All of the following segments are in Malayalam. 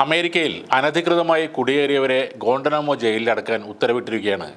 അമേരിക്കയിൽ അനധികൃതമായി കുടിയേറിയവരെ ഗോണ്ടനാമോ ജയിലിൽ അടക്കാൻ ഉത്തരവിട്ടിരിക്കുകയാണ്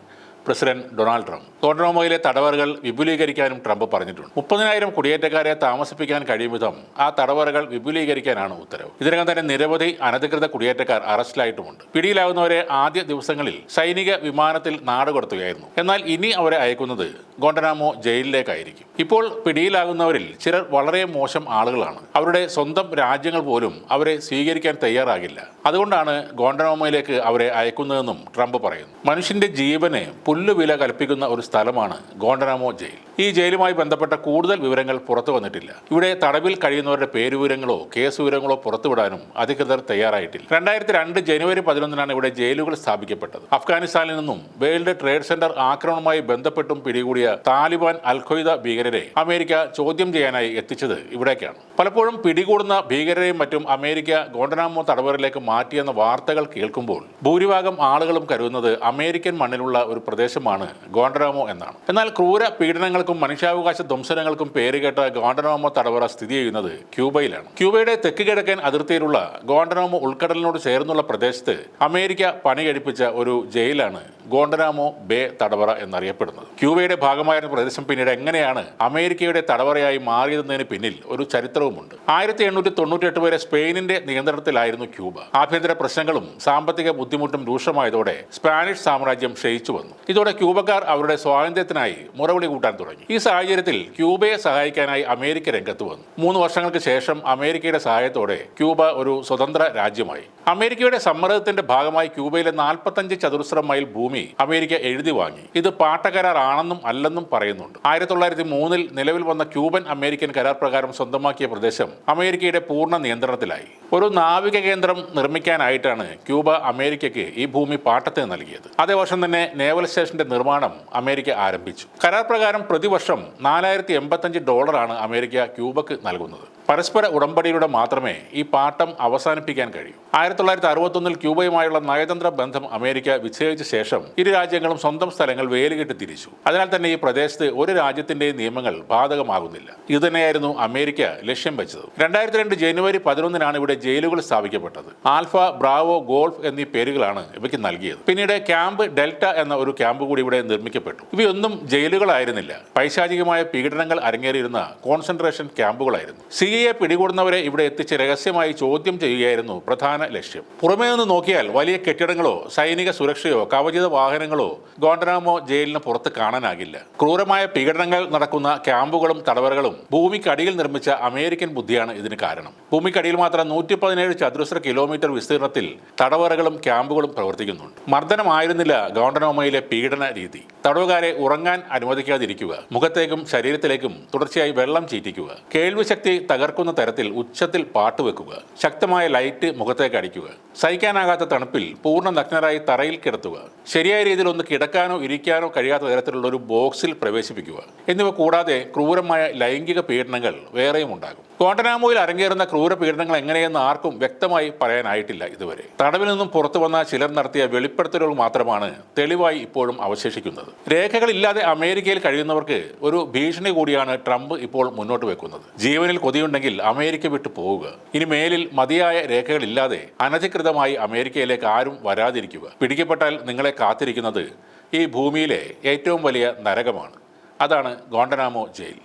പ്രസിഡന്റ് ഡൊണാൾഡ് ട്രംപ്. ഗോണ്ടനാമോയിലെ തടവറകൾ വിപുലീകരിക്കാനും ട്രംപ് പറഞ്ഞിട്ടുണ്ട്. 30,000 കുടിയേറ്റക്കാരെ താമസിപ്പിക്കാൻ കഴിയും വിധം ആ തടവറകൾ വിപുലീകരിക്കാനാണ് ഉത്തരവ്. ഇതിനകം തന്നെ നിരവധി അനധികൃത കുടിയേറ്റക്കാർ അറസ്റ്റിലായിട്ടുമുണ്ട്. പിടിയിലാവുന്നവരെ ആദ്യ ദിവസങ്ങളിൽ സൈനിക വിമാനത്തിൽ നാടുകടത്തുകയായിരുന്നു. എന്നാൽ ഇനി അവരെ അയക്കുന്നത് ഗോണ്ടനാമോ ജയിലിലേക്കായിരിക്കും. ഇപ്പോൾ പിടിയിലാകുന്നവരിൽ ചിലർ വളരെ മോശം ആളുകളാണ്. അവരുടെ സ്വന്തം രാജ്യങ്ങൾ പോലും അവരെ സ്വീകരിക്കാൻ തയ്യാറാകില്ല. അതുകൊണ്ടാണ് ഗോണ്ടനാമോയിലേക്ക് അവരെ അയക്കുന്നതെന്നും ട്രംപ് പറയുന്നു. മനുഷ്യന്റെ ജീവന് പുല്ലുവില കൽപ്പിക്കുന്ന ഒരു സ്ഥലമാണ് ഗോണ്ടനാമോ ജയിൽ. ഈ ജയിലുമായി ബന്ധപ്പെട്ട കൂടുതൽ വിവരങ്ങൾ പുറത്തു വന്നിട്ടില്ല. ഇവിടെ തടവിൽ കഴിയുന്നവരുടെ പേരുവിവരങ്ങളോ കേസ് വിവരങ്ങളോ പുറത്തുവിടാനും അധികൃതർ തയ്യാറായിട്ടില്ല. 2002 ജനുവരി 11-നാണ് ഇവിടെ ജയിലുകൾ സ്ഥാപിക്കപ്പെട്ടത്. അഫ്ഗാനിസ്ഥാനിൽ നിന്നും വേൾഡ് ട്രേഡ് സെന്റർ ആക്രമണവുമായി ബന്ധപ്പെട്ടും പിടികൂടിയ താലിബാൻ അൽ-ഖ്വയ്ദ ഭീകരരെ അമേരിക്ക ചോദ്യം ചെയ്യാനായി എത്തിച്ചത് ഇവിടേക്കാണ്. പലപ്പോഴും പിടികൂടുന്ന ഭീകരരെയും മറ്റും അമേരിക്ക ഗോണ്ടനാമോ തടവറയിലേക്ക് മാറ്റിയെന്ന വാർത്തകൾ കേൾക്കുമ്പോൾ ഭൂരിഭാഗം ആളുകളും കരുതുന്നത് അമേരിക്കൻ മണ്ണിലുള്ള ഒരു പ്രദേശമാണ് ഗോണ്ടനാമോ എന്നാണ്. എന്നാൽ ക്രൂര പീഡനങ്ങൾക്കും മനുഷ്യാവകാശ ധ്വംസനങ്ങൾക്കും പേരുകേട്ട ഗോണ്ടനാമോ തടവറ സ്ഥിതി ചെയ്യുന്നത് ക്യൂബയിലാണ്. ക്യൂബയുടെ തെക്ക് കിഴക്കൻ അതിർത്തിയിലുള്ള ഗോണ്ടനാമോ ഉൾക്കടലിനോട് ചേർന്നുള്ള പ്രദേശത്ത് അമേരിക്ക പണി കഴിപ്പിച്ച ഒരു ജയിലാണ് ഗോണ്ടനാമോ ബേ തടവറ എന്നറിയപ്പെടുന്നത്. ക്യൂബയുടെ ഭാഗമായിരുന്ന പ്രദേശം പിന്നീട് എങ്ങനെയാണ് അമേരിക്കയുടെ തടവറയായി മാറിയതെന്നതിന് പിന്നിൽ ഒരു ചരിത്രവുമുണ്ട്. 1898 വരെ സ്പെയിനിന്റെ നിയന്ത്രണത്തിലായിരുന്നു ക്യൂബ. ആഭ്യന്തര പ്രശ്നങ്ങളും സാമ്പത്തിക ബുദ്ധിമുട്ടും രൂക്ഷമായതോടെ സ്പാനിഷ് സാമ്രാജ്യം ക്ഷയിച്ചു വന്നു. ഇതോടെ ക്യൂബക്കാർ അവരുടെ സ്വാതന്ത്ര്യത്തിനായി മുറവിളി കൂട്ടാൻ തുടങ്ങി. ഈ സാഹചര്യത്തിൽ ക്യൂബയെ സഹായിക്കാനായി അമേരിക്ക രംഗത്ത് വന്നു. 3 വർഷങ്ങൾക്ക് ശേഷം അമേരിക്കയുടെ സഹായത്തോടെ ക്യൂബ ഒരു സ്വതന്ത്ര രാജ്യമായി. അമേരിക്കയുടെ സമ്മർദ്ദത്തിന്റെ ഭാഗമായി ക്യൂബയിലെ 45 ചതുരശ്ര മൈൽ ഭൂമി അമേരിക്ക എഴുതി വാങ്ങി. ഇത് പാട്ടക്കരാർ ആണെന്നും അല്ലെന്നും പറയുന്നുണ്ട്. 1903-ൽ നിലവിൽ വന്ന ക്യൂബൻ അമേരിക്കൻ കരാർ പ്രകാരം സ്വന്തമാക്കിയ പ്രദേശം അമേരിക്കയുടെ പൂർണ്ണ നിയന്ത്രണത്തിലായി. ഒരു നാവിക കേന്ദ്രം നിർമ്മിക്കാനായിട്ടാണ് ക്യൂബ അമേരിക്കയ്ക്ക് ഈ ഭൂമി പാട്ടത്തിന് നൽകിയത്. അതേ വർഷം തന്നെ നേവൽ സ്റ്റേഷന്റെ നിർമ്മാണം അമേരിക്ക ആരംഭിച്ചു. കരാർ പ്രകാരം പ്രതിവർഷം $485 അമേരിക്ക ക്യൂബക്ക് നൽകുന്നത്. പരസ്പര ഉടമ്പടിയിലൂടെ മാത്രമേ ഈ പാട്ടം അവസാനിപ്പിക്കാൻ കഴിയൂ. 1961-ൽ ക്യൂബയുമായുള്ള നയതന്ത്ര ബന്ധം അമേരിക്ക വിച്ഛേദിച്ച ശേഷം ഇരു രാജ്യങ്ങളും സ്വന്തം സ്ഥലങ്ങൾ വേലികെട്ടി തിരിച്ചു. അതിനാൽ തന്നെ ഈ പ്രദേശത്ത് ഒരു രാജ്യത്തിന്റെയും നിയമങ്ങൾ ബാധകമാകുന്നില്ല. ഇതുതന്നെയായിരുന്നു അമേരിക്ക ലക്ഷ്യം വെച്ചത്. 2002 ജനുവരി 11-നാണ് ഇവിടെ ജയിലുകൾ സ്ഥാപിക്കപ്പെട്ടത്. ആൽഫ, ബ്രാവോ, ഗോൾഫ് എന്നീ പേരുകളാണ് ഇവയ്ക്ക് നൽകിയത്. പിന്നീട് ക്യാമ്പ് ഡെൽറ്റ എന്ന ഒരു ക്യാമ്പ് കൂടി ഇവിടെ നിർമ്മിക്കപ്പെട്ടു. ഇവയൊന്നും ജയിലുകളായിരുന്നില്ല. പൈശാചികമായ പീഡനങ്ങൾ അരങ്ങേറിയിരുന്ന കോൺസെൻട്രേഷൻ ക്യാമ്പുകളായിരുന്നു. സിഐഎ പിടികൂടുന്നവരെ ഇവിടെ എത്തിച്ച് രഹസ്യമായി ചോദ്യം ചെയ്യുകയായിരുന്നു പ്രധാന ലക്ഷ്യം. പുറമേ നിന്ന് നോക്കിയാൽ വലിയ കെട്ടിടങ്ങളോ സൈനിക സുരക്ഷയോ കവചിത വാഹനങ്ങളോ ഗോണ്ടനാമോ ജയിലിന് പുറത്ത് കാണാനാകില്ല. ക്രൂരമായ പീഡനങ്ങൾ നടക്കുന്ന ക്യാമ്പുകളും തടവറകളും ഭൂമിക്കടിയിൽ നിർമ്മിച്ച അമേരിക്കൻ ബുദ്ധിയാണ് ഇതിന് കാരണം. ഭൂമിക്കടിയിൽ മാത്രം 117 ചതുരശ്ര കിലോമീറ്റർ വിസ്തീർണത്തിൽ തടവറകളും ക്യാമ്പുകളും പ്രവർത്തിക്കുന്നുണ്ട്. മർദ്ദനമായിരുന്നില്ല ഗോണ്ടനാമോയിലെ പീഡന രീതി. തടവുകാരെ ഉറങ്ങാൻ അനുവദിക്കാതിരിക്കുക, മുഖത്തേക്കും ശരീരത്തിലേക്കും തുടർച്ചയായി വെള്ളം ചീറ്റിക്കുക, കേൾവി ശക്തി തകർക്കുന്ന തരത്തിൽ ഉച്ചത്തിൽ പാട്ടുവെക്കുക, ശക്തമായ ലൈറ്റ് മുഖത്തേക്ക് അടിക്കുക, സഹിക്കാനാകാത്ത തണുപ്പിൽ പൂർണ്ണ നഗ്നരായി തറയിൽ കിടത്തുക, ശരിയായ രീതിയിൽ ഒന്ന് കിടക്കാനോ ഇരിക്കാനോ കഴിയാത്ത തരത്തിലുള്ള ഒരു ബോക്സിൽ പ്രവേശിപ്പിക്കുക എന്നിവ കൂടാതെ ക്രൂരമായ ലൈംഗിക പീഡനങ്ങൾ വേറെയും ഉണ്ടാകും. ഗോണ്ടനാമോയിൽ അരങ്ങേറുന്ന ക്രൂര പീഡനങ്ങൾ എങ്ങനെയെന്ന് ആർക്കും വ്യക്തമായി പറയാനായിട്ടില്ല ഇതുവരെ. തടവിൽ നിന്നും പുറത്തു വന്ന ചിലർ നടത്തിയ വെളിപ്പെടുത്തലുകൾ മാത്രമാണ് തെളിവായി ഇപ്പോഴും അവശേഷിക്കുന്നത്. രേഖകളില്ലാതെ അമേരിക്കയിൽ കഴിയുന്നവർക്ക് ഒരു ഭീഷണി കൂടിയാണ് ട്രംപ് ഇപ്പോൾ മുന്നോട്ട് വെക്കുന്നത്. ജീവനിൽ കൊതിയുണ്ടെങ്കിൽ അമേരിക്ക വിട്ടു പോവുക. ഇനി മേലിൽ മതിയായ രേഖകളില്ലാതെ അനധികൃതമായി അമേരിക്കയിലേക്ക് ആരും വരാതിരിക്കുക. പിടിക്കപ്പെട്ടാൽ നിങ്ങളെ കാത്തിരിക്കുന്നത് ഈ ഭൂമിയിലെ ഏറ്റവും വലിയ നരകമാണ്. അതാണ് ഗോണ്ടനാമോ ജയിൽ.